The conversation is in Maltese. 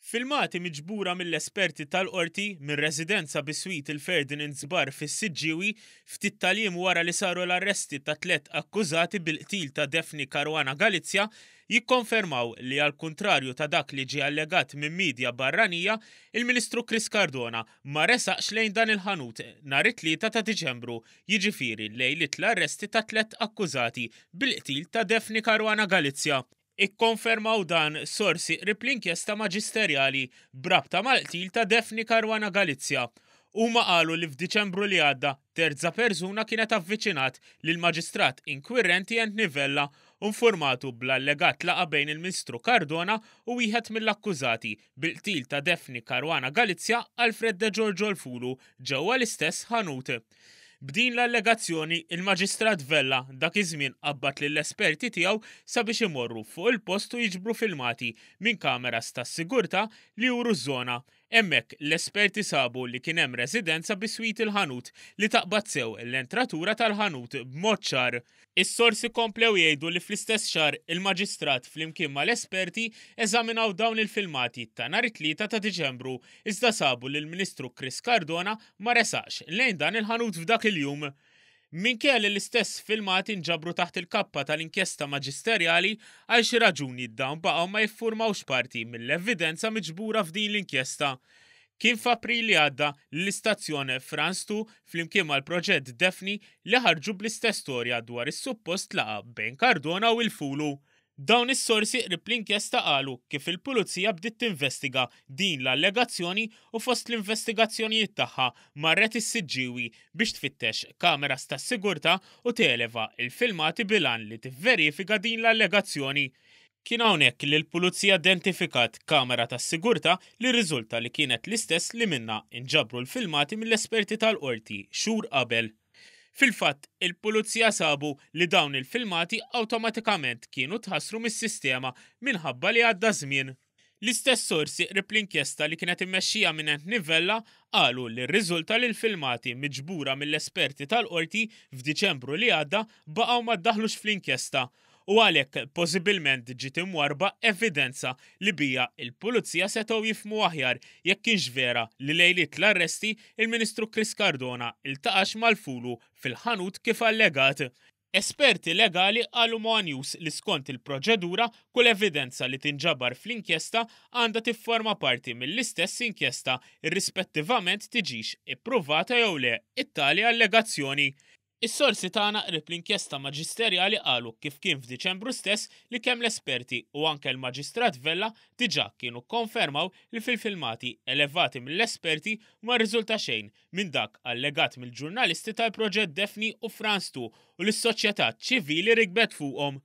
Filmati miġbura mill-esperti tal-qorti minn residenza biswit il-Ferdinand Bar fis-Siġġiewi ftit tal-jiem wara li saru l-arresti ta' 3 akkużati bil-qtil ta' Daphne Caruana Galizia jikkonfermaw li għal kontrarju ta' dak li ġie allegat minn midja barranija, il-Ministru Chris Cardona ma resaqx lejn dan il-ħanut nhar it-3 ta' Diċembru, jiġifieri lejlit l-arresti ta' 3 akkużati bil-qtil ta' Daphne Caruana Galizia. Ikkonfermaw dan sorsi qrib l-inkjesta maġisterjali brabta mal-qtil ta' Daphne Caruana Galizia. Huma qalu li f'Diċembru li għadda terza persuna kienet avviċinat lil maġistrat inkwirenti Ent Nivella u informatu bl-allegat laqa bejn il-Ministru Cardona u wieħed mill-akkużati bil-qtil ta' Daphne Caruana Galizia Alfred De Giorgio Lfulu ġewwa l-istess ħanut. B'din l-allegazzjoni, il-Maġistrat Vella dak iż-żmien qabad lill-esperti tiegħu sabiex imorru fuq il-post u jiġbru filmati minn kameras tas-sigurtà li juru ż-żona. Hemmhekk l-esperti sabu li kien hemm residenza biswit il-ħanut li taqbad sew l-entratura tal-ħanut b'mod ċar. Is-sorsi komplew jgħidu li fl-istess xahar il-Maġistrat flimkien mal-esperti eżaminaw dawn il-filmati ta' nhar it-3 ta' Diċembru iżda sabu li l-Ministru Chris Cardona ma resaqx lejn dan il-ħanut f'dak il-jum. Minkejja li l-istess filmati nġabru taħt il-kappa tal-inkjesta maġisterjali għal xi raġuni dawn baqgħu ma jiffurmawx parti mill-evidenza miġbura f'din l-inkjesta. Kien f'April li għadda l-istazzjon France 2 flimkien mal-proġett Daphne li ħarġu bl-istess storja dwar is-suppost laqa bejn Cardona u Lfulu. Dawn is-sorsi qrib l-inkjesta qalu kif il-pulizija bdiet tinvestiga din l-allegazzjoni u fost l-investigazzjonijiet tagħha marret is-Siġġiewi biex tfittex kameras tas-sigurtà u televa il-filmati bilan li tivverifika din l-allegazzjoni. Kien hawnhekk li l-pulizija identifikat kamera tas-sigurtà li riżulta li kienet l-istess li minnha inġabru l-filmati mill-esperti tal-qorti xhur qabel. Fil-fatt, il-pulizija sabu li dawn il-filmati awtomatikament kienu tħassru mis-sistema minħabba li għadda żmien. L-istess sorsi qrib l-inkjesta li kienet immexxija minn Ent Nivella qalu li rriżulta li l-filmati miġbura mill-esperti tal-qorti f'Diċembru li għadda baqgħu ma ddaħlux fl-inkjesta. U għalhekk possibilment ġiet imwarba evidenza li bija il-pulizija setgħu jifhmu aħjar jekk kienx vera li lejliet l-arresti il-Ministru Chris Cardona iltaqax mal-Lfulu fil-ħanut kif allegat. Esperti legali qalu ma' News li skont il-proċedura kull evidenza li tinġabar fl-inkjesta għandha tifforma parti mill-istess inkjesta irrispettivament tiġix ippruvata jew le it-tali allegazzjoni. Is-sorsi tagħna qrib l-inkjesta maġisterjali qalu kif kien f'Diċembru stess li kemm l-esperti u anke l-Maġistrat Vella diġà kienu kkonfermaw li fil-filmati elevati mill-esperti ma rriżulta xejn minn dak allegat mill-ġurnalisti tal-proġett Daphne u France 2 u l-soċjetà ċivili rikbet fuqhom.